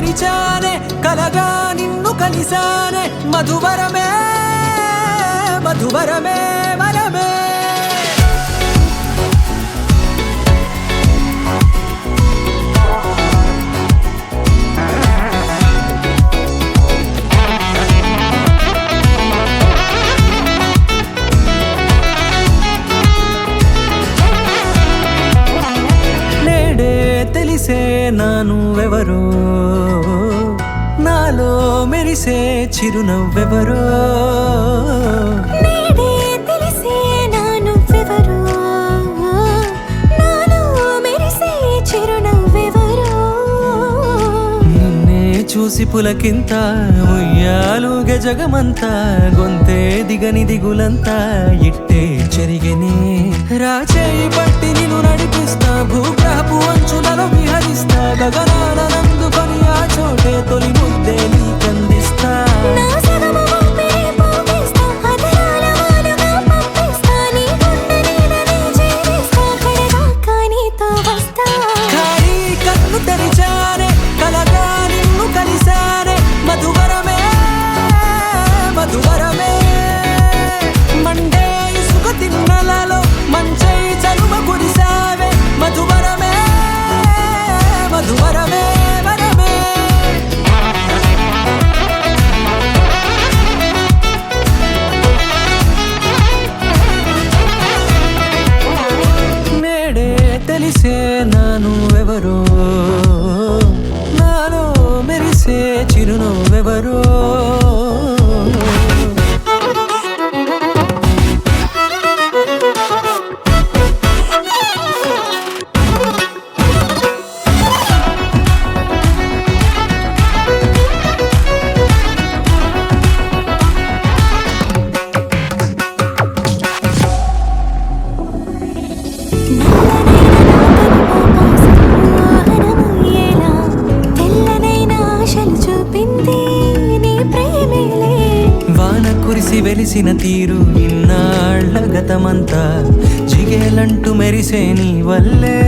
తెరిచానే కలగా నిన్ను కలిసానే మధువరమే మధువరమే వరమే తెలిసే నానువెవరో నాలో మెరిసే చిరునవ్వెవరో నేడే తెలిసే నానువెవరో నాలో మెరిసే చిరునవ్వెవరో నిన్నే చూసి పులకింత ఉయ్యాలుగే జగమంతా గొంతే దిగని దిగులంతా ఇట్టే చెరిగనే రాచేయి పట్టి నిన్ను నడిపిస్తా భూగ్రహపు అంచులలో విహరిస్తా గగనాన నందుకొని ఆ చోటే తొలి ముద్దే నీకందిస్తా నా సగము ఊపిరి పోగిస్తా అదరాల వానగా పంపిస్తా నీ గుండె నీడనే చేరిస్తా కడదాకా నీతో వస్తా ఖాళీ కన్ను తెరిచానే కలగా నిన్ను కలిసానే మధువరమే మధువరమే మండే ఇసుక తిన్నలలో మంచై చలువ కురిసావే మధువరమే మధువరమే వరమే నేడే తెలిసే నానువెవరో నాలో మెరిసే చిరునవ్వెవరో వాన కురిసి వెలిసిన తీరు ఇన్నాళ్ల గతమంతా జిగేలంటూ మెరిసే నీ వల్లే